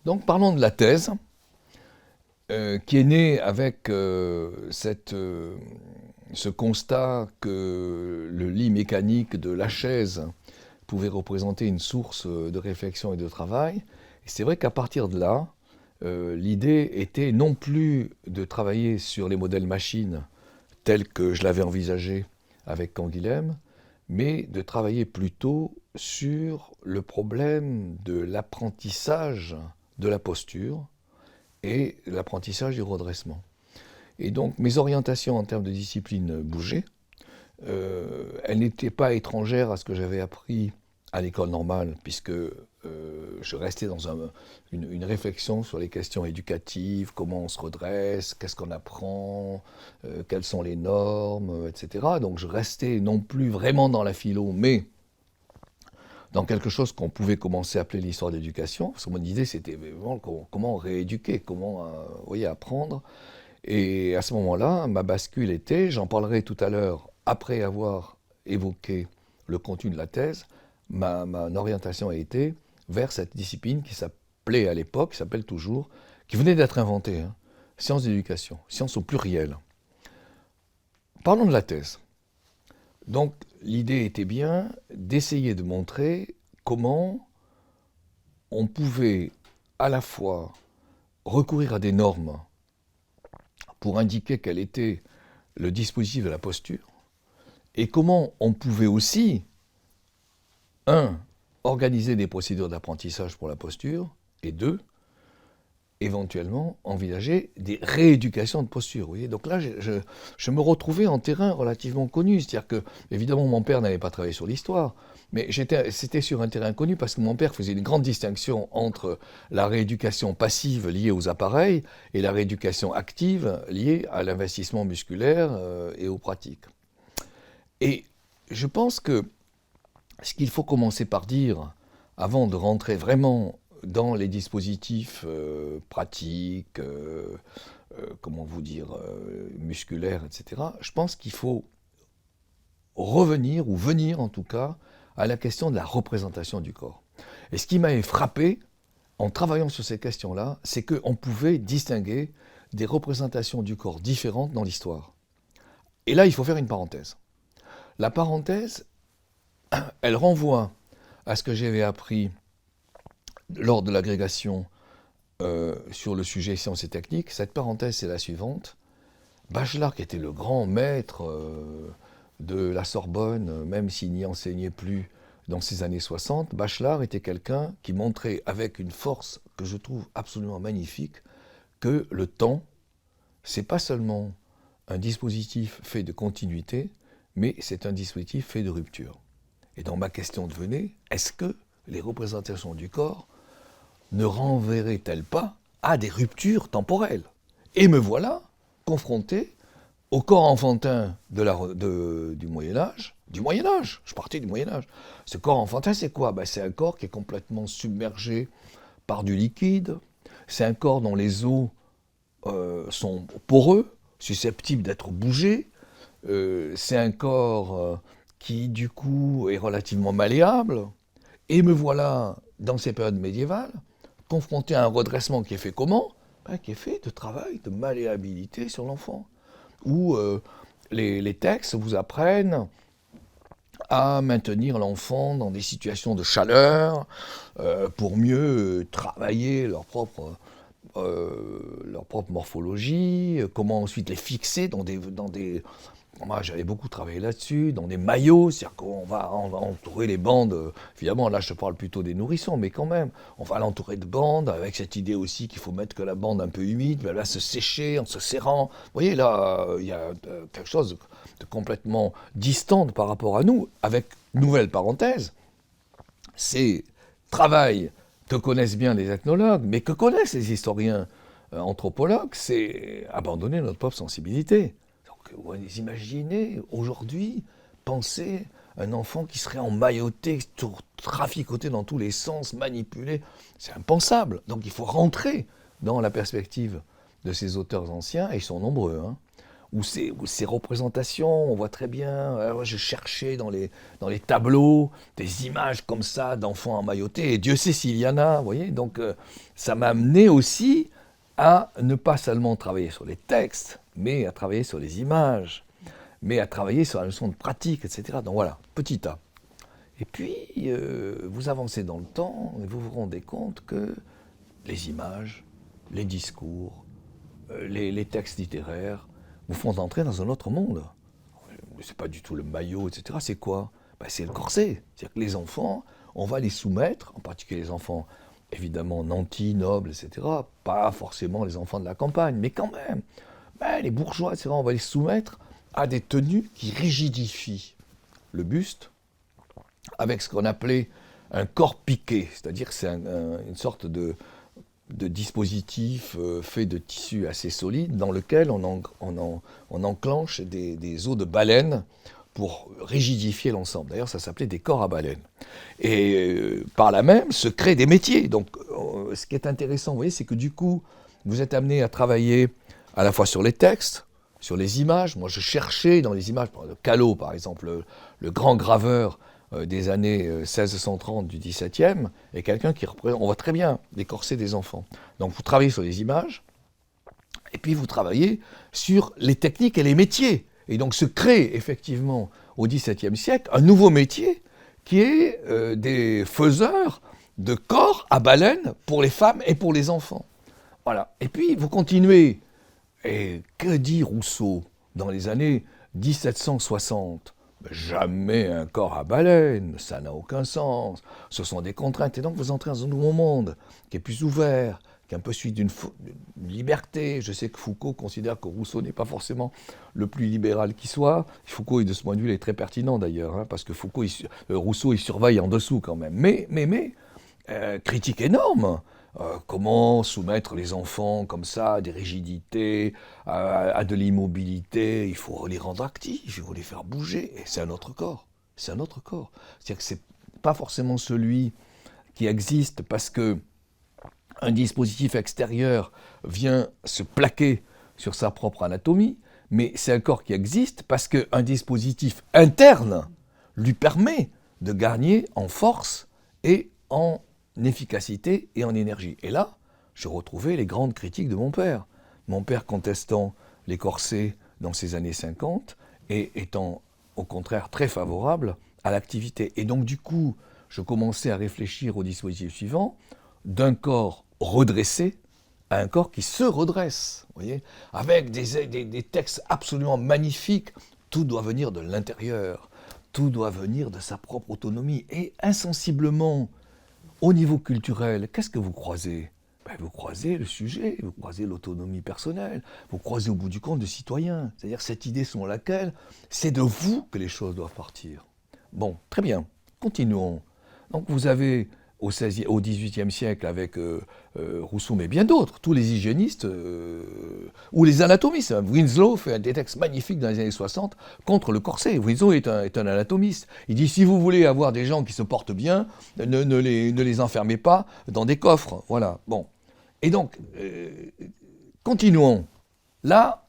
Donc parlons de la thèse, qui est née avec ce constat que le lit mécanique de la chaise pouvait représenter une source de réflexion et de travail. Et c'est vrai qu'à partir de là, l'idée était non plus de travailler sur les modèles machines tels que je l'avais envisagé avec Canguilhem, mais de travailler plutôt sur le problème de l'apprentissage de la posture et l'apprentissage du redressement. Et donc mes orientations en termes de discipline bougeaient. Elles n'étaient pas étrangères à ce que j'avais appris à l'école normale, puisque je restais dans une réflexion sur les questions éducatives, comment on se redresse, qu'est-ce qu'on apprend, quelles sont les normes, etc. Donc je restais non plus vraiment dans la philo, mais dans quelque chose qu'on pouvait commencer à appeler l'histoire d'éducation, parce que mon idée c'était vraiment comment rééduquer, comment apprendre. Et à ce moment-là, ma bascule était, j'en parlerai tout à l'heure, après avoir évoqué le contenu de la thèse, ma orientation a été vers cette discipline qui s'appelait à l'époque, qui s'appelle toujours, qui venait d'être inventée, sciences d'éducation, sciences au pluriel. Parlons de la thèse. Donc l'idée était bien d'essayer de montrer comment on pouvait à la fois recourir à des normes pour indiquer quel était le dispositif de la posture, et comment on pouvait aussi, organiser des procédures d'apprentissage pour la posture, et deux, éventuellement envisager des rééducations de posture. Vous voyez, donc là, je me retrouvais en terrain relativement connu. C'est-à-dire que, évidemment, mon père n'avait pas travaillé sur l'histoire, mais c'était sur un terrain connu parce que mon père faisait une grande distinction entre la rééducation passive liée aux appareils et la rééducation active liée à l'investissement musculaire et aux pratiques. Et je pense que ce qu'il faut commencer par dire, avant de rentrer vraiment dans les dispositifs pratiques, musculaires, etc., je pense qu'il faut revenir, ou venir en tout cas, à la question de la représentation du corps. Et ce qui m'avait frappé, en travaillant sur ces questions-là, c'est qu'on pouvait distinguer des représentations du corps différentes dans l'histoire. Et là, il faut faire une parenthèse. La parenthèse, elle renvoie à ce que j'avais appris lors de l'agrégation sur le sujet sciences et techniques. Cette parenthèse, c'est la suivante. Bachelard, qui était le grand maître de la Sorbonne, même s'il n'y enseignait plus dans ces années 60, Bachelard était quelqu'un qui montrait avec une force que je trouve absolument magnifique que le temps, c'est pas seulement un dispositif fait de continuité, mais c'est un dispositif fait de rupture. Et donc ma question devenait, est-ce que les représentations du corps ne renverraient-elles pas à des ruptures temporelles? Et me voilà confronté au corps enfantin du Moyen-Âge. Je partais du Moyen-Âge. Ce corps enfantin, c'est quoi? C'est un corps qui est complètement submergé par du liquide. C'est un corps dont les os sont poreux, susceptibles d'être bougés. C'est un corps qui, du coup, est relativement malléable. Et me voilà, dans ces périodes médiévales, confronté à un redressement qui est fait comment? Qui est fait de travail de malléabilité sur l'enfant. Où les textes vous apprennent à maintenir l'enfant dans des situations de chaleur pour mieux travailler leur propre morphologie, comment ensuite les fixer dans des moi, j'avais beaucoup travaillé là-dessus, dans des maillots, c'est-à-dire qu'on va entourer les bandes, évidemment, là je parle plutôt des nourrissons, mais quand même, on va l'entourer de bandes, avec cette idée aussi qu'il faut mettre que la bande un peu humide, elle va se sécher en se serrant. Vous voyez, là, il y a quelque chose de complètement distant par rapport à nous, avec, nouvelle parenthèse, ces travails que connaissent bien les ethnologues, mais que connaissent les historiens anthropologues, c'est abandonner notre propre sensibilité. vous imaginez aujourd'hui penser un enfant qui serait emmailloté, traficoté dans tous les sens, manipulé, c'est impensable. Donc il faut rentrer dans la perspective de ces auteurs anciens, et ils sont nombreux, hein, où ces représentations, on voit très bien, je cherchais dans les tableaux des images comme ça d'enfants emmaillotés, et Dieu sait s'il y en a, vous voyez, donc ça m'a amené aussi à ne pas seulement travailler sur les textes, mais à travailler sur les images, mais à travailler sur la notion de pratique, etc. Donc voilà, petit A. Et puis, vous avancez dans le temps, et vous vous rendez compte que les images, les discours, les textes littéraires, vous font entrer dans un autre monde. C'est pas du tout le maillot, etc. C'est quoi? C'est le corset. C'est-à-dire que les enfants, on va les soumettre, en particulier les enfants évidemment nantis, nobles, etc. Pas forcément les enfants de la campagne, mais quand même, les bourgeois, etc. On va les soumettre à des tenues qui rigidifient le buste avec ce qu'on appelait un corps piqué. C'est-à-dire que c'est une sorte de dispositif fait de tissu assez solide dans lequel on enclenche des os de baleine pour rigidifier l'ensemble. D'ailleurs, ça s'appelait des corps à baleine. Et par là même, se créent des métiers. Donc, ce qui est intéressant, vous voyez, c'est que du coup, vous êtes amené à travailler à la fois sur les textes, sur les images. Moi, je cherchais dans les images, Callot, par exemple, le grand graveur des années 1630 du XVIIe, est quelqu'un qui représente, on voit très bien les corsets des enfants. Donc vous travaillez sur les images, et puis vous travaillez sur les techniques et les métiers. Et donc se crée effectivement au XVIIe siècle un nouveau métier qui est des faiseurs de corps à baleine pour les femmes et pour les enfants. Voilà. Et puis vous continuez. Et que dit Rousseau dans les années 1760 ? Jamais un corps à baleine, ça n'a aucun sens. Ce sont des contraintes. Et donc vous entrez dans un nouveau monde qui est plus ouvert, qui est un peu celui d'une liberté. Je sais que Foucault considère que Rousseau n'est pas forcément le plus libéral qui soit. Foucault, de ce point de vue, est très pertinent d'ailleurs, hein, parce que Rousseau, il surveille en dessous quand même. Mais critique énorme. Comment soumettre les enfants comme ça à des rigidités, à de l'immobilité? Il faut les rendre actifs, il faut les faire bouger. Et c'est un autre corps. C'est un autre corps. C'est-à-dire que c'est pas forcément celui qui existe parce que un dispositif extérieur vient se plaquer sur sa propre anatomie, mais c'est un corps qui existe parce qu'un dispositif interne lui permet de gagner en force et en efficacité et en énergie. Et là, je retrouvais les grandes critiques de mon père. Mon père contestant les corsets dans ces années 50 et étant au contraire très favorable à l'activité. Et donc du coup, je commençais à réfléchir au dispositif suivant, d'un corps redressé à un corps qui se redresse, vous voyez, avec des textes absolument magnifiques. Tout doit venir de l'intérieur, tout doit venir de sa propre autonomie. Et insensiblement, au niveau culturel, qu'est-ce que vous croisez ? Vous croisez le sujet, vous croisez l'autonomie personnelle, vous croisez au bout du compte le citoyen. C'est-à-dire cette idée selon laquelle c'est de vous que les choses doivent partir. Bon, très bien, continuons. Donc vous avez au XVIIIe siècle avec Rousseau, mais bien d'autres, tous les hygiénistes, ou les anatomistes. Winslow fait des textes magnifiques dans les années 60 contre le corset. Winslow est un anatomiste. Il dit, si vous voulez avoir des gens qui se portent bien, ne les enfermez pas dans des coffres. Voilà, bon. Et donc, continuons. Là,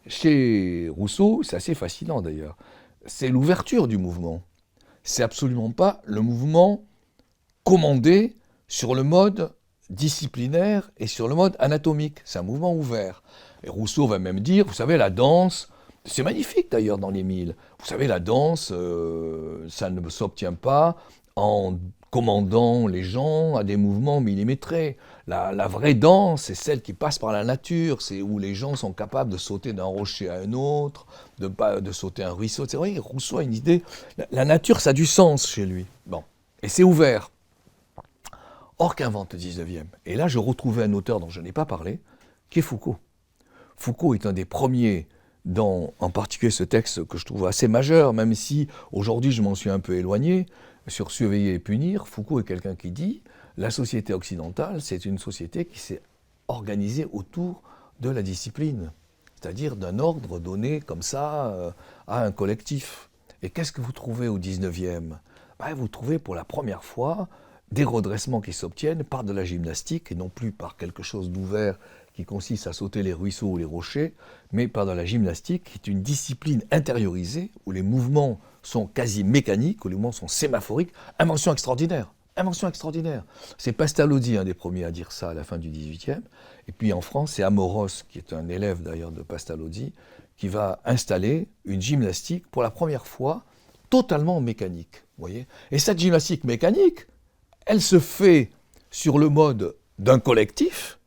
chez Rousseau, c'est assez fascinant d'ailleurs, c'est l'ouverture du mouvement. C'est absolument pas le mouvement commandé sur le mode disciplinaire et sur le mode anatomique. C'est un mouvement ouvert. Et Rousseau va même dire, vous savez, la danse, c'est magnifique d'ailleurs dans l'Émile, vous savez, la danse, ça ne s'obtient pas en commandant les gens à des mouvements millimétrés. La vraie danse, c'est celle qui passe par la nature, c'est où les gens sont capables de sauter d'un rocher à un autre, de sauter un ruisseau, etc. Oui, Rousseau a une idée, la nature, ça a du sens chez lui. Bon, et c'est ouvert. Or qu'invente le 19e. Et là, je retrouvais un auteur dont je n'ai pas parlé, qui est Foucault. Foucault est un des premiers dans, en particulier ce texte que je trouve assez majeur, même si aujourd'hui je m'en suis un peu éloigné, sur surveiller et punir. Foucault est quelqu'un qui dit « la société occidentale, c'est une société qui s'est organisée autour de la discipline. c'est-à-dire d'un ordre donné comme ça à un collectif. Et qu'est-ce que vous trouvez au 19e? Vous trouvez pour la première fois des redressements qui s'obtiennent par de la gymnastique, et non plus par quelque chose d'ouvert qui consiste à sauter les ruisseaux ou les rochers, mais par de la gymnastique, qui est une discipline intériorisée, où les mouvements sont quasi mécaniques, où les mouvements sont sémaphoriques. Invention extraordinaire. Invention extraordinaire. C'est Pestalozzi, un des premiers à dire ça à la fin du XVIIIe. Et puis en France, c'est Amoros, qui est un élève d'ailleurs de Pestalozzi, qui va installer une gymnastique pour la première fois totalement mécanique. Voyez. Et cette gymnastique mécanique, elle se fait sur le mode d'un collectif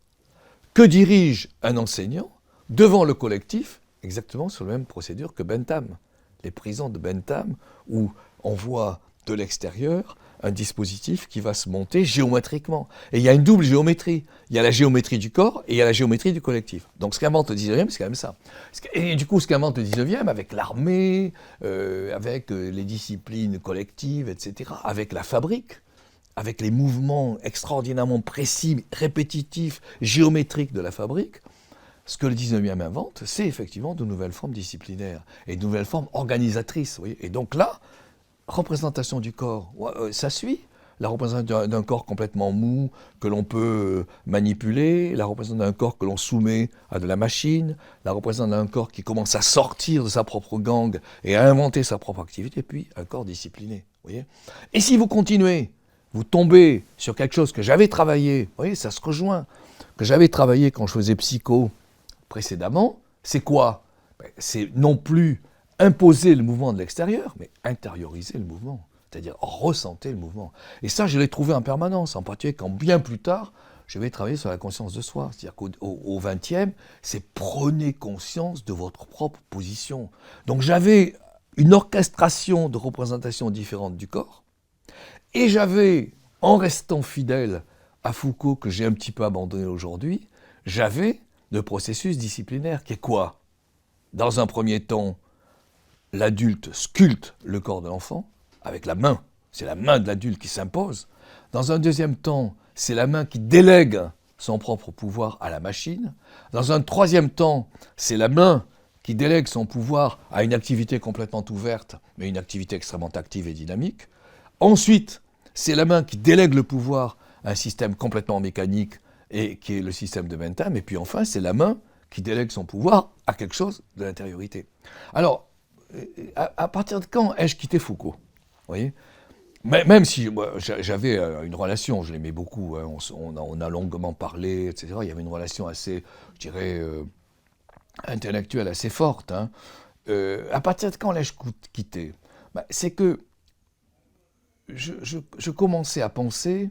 que dirige un enseignant devant le collectif, exactement sur la même procédure que Bentham. Les prisons de Bentham, où on voit de l'extérieur un dispositif qui va se monter géométriquement. Et il y a une double géométrie. Il y a la géométrie du corps et il y a la géométrie du collectif. Donc ce qu'invente le 19e, c'est quand même ça. Et du coup, ce qu'invente le 19e, avec l'armée, avec les disciplines collectives, etc., avec la fabrique, avec les mouvements extraordinairement précis, répétitifs, géométriques de la fabrique, ce que le 19e invente, c'est effectivement de nouvelles formes disciplinaires et de nouvelles formes organisatrices. Vous voyez. Et donc là, représentation du corps, ça suit. La représentation d'un corps complètement mou, que l'on peut manipuler, la représentation d'un corps que l'on soumet à de la machine, la représentation d'un corps qui commence à sortir de sa propre gangue et à inventer sa propre activité, puis un corps discipliné. Vous voyez. Et si vous continuez, vous tombez sur quelque chose que j'avais travaillé, vous voyez, ça se rejoint, que j'avais travaillé quand je faisais psycho précédemment, c'est quoi? C'est non plus imposer le mouvement de l'extérieur, mais intérioriser le mouvement, c'est-à-dire ressentir le mouvement. Et ça, je l'ai trouvé en permanence, en particulier quand bien plus tard, je vais travailler sur la conscience de soi. C'est-à-dire qu'au XXe, c'est prenez conscience de votre propre position. Donc j'avais une orchestration de représentations différentes du corps, et j'avais, en restant fidèle à Foucault, que j'ai un petit peu abandonné aujourd'hui, j'avais le processus disciplinaire qui est quoi? Dans un premier temps, l'adulte sculpte le corps de l'enfant avec la main. C'est la main de l'adulte qui s'impose. Dans un deuxième temps, c'est la main qui délègue son propre pouvoir à la machine. Dans un troisième temps, c'est la main qui délègue son pouvoir à une activité complètement ouverte, mais une activité extrêmement active et dynamique. Ensuite, c'est la main qui délègue le pouvoir à un système complètement mécanique, et qui est le système de Bentham. Et puis enfin, c'est la main qui délègue son pouvoir à quelque chose de l'intériorité. Alors, à partir de quand ai-je quitté Foucault? Vous voyez? Même si j'avais une relation, je l'aimais beaucoup, hein, on a longuement parlé, etc. Il y avait une relation assez, je dirais, intellectuelle assez forte. Hein. À partir de quand l'ai-je quitté? C'est que je commençais à penser,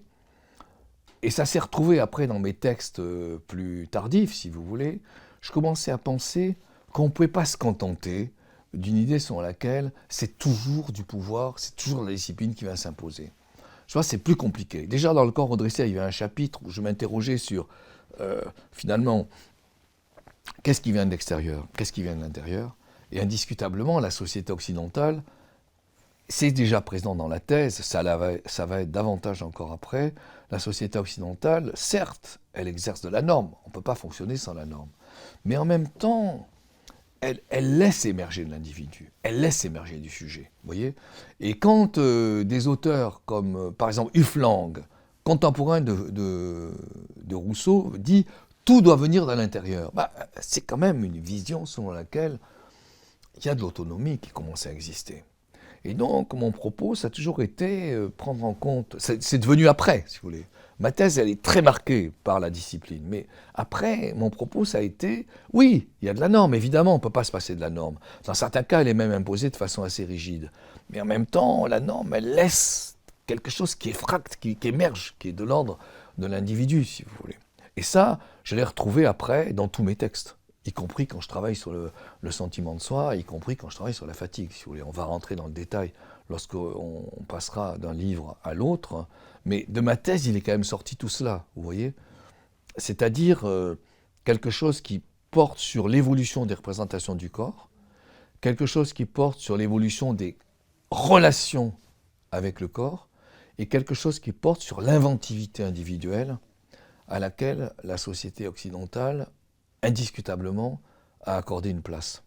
et ça s'est retrouvé après dans mes textes plus tardifs, si vous voulez, je commençais à penser qu'on ne pouvait pas se contenter d'une idée selon laquelle c'est toujours du pouvoir, c'est toujours la discipline qui va s'imposer. Je vois, c'est plus compliqué. Déjà, dans le corps redressé, il y avait un chapitre où je m'interrogeais sur, finalement, qu'est-ce qui vient de l'extérieur, qu'est-ce qui vient de l'intérieur. Et indiscutablement, la société occidentale, c'est déjà présent dans la thèse, ça va être davantage encore après. La société occidentale, certes, elle exerce de la norme, on ne peut pas fonctionner sans la norme. Mais en même temps, elle laisse émerger de l'individu, elle laisse émerger du sujet, vous voyez. Et quand des auteurs comme, par exemple, Hufelang, contemporain de Rousseau, dit « tout doit venir de l'intérieur », c'est quand même une vision selon laquelle il y a de l'autonomie qui commence à exister. Et donc, mon propos, ça a toujours été prendre en compte, c'est devenu après, si vous voulez. Ma thèse, elle est très marquée par la discipline. Mais après, mon propos, ça a été, oui, il y a de la norme, évidemment, on ne peut pas se passer de la norme. Dans certains cas, elle est même imposée de façon assez rigide. Mais en même temps, la norme, elle laisse quelque chose qui effracte, qui émerge, qui est de l'ordre de l'individu, si vous voulez. Et ça, je l'ai retrouvé après dans tous mes textes, y compris quand je travaille sur le sentiment de soi, y compris quand je travaille sur la fatigue, si vous voulez. On va rentrer dans le détail lorsqu'on passera d'un livre à l'autre. Mais de ma thèse, il est quand même sorti tout cela, vous voyez. C'est-à-dire quelque chose qui porte sur l'évolution des représentations du corps, quelque chose qui porte sur l'évolution des relations avec le corps, et quelque chose qui porte sur l'inventivité individuelle à laquelle la société occidentale, indiscutablement, à accorder une place.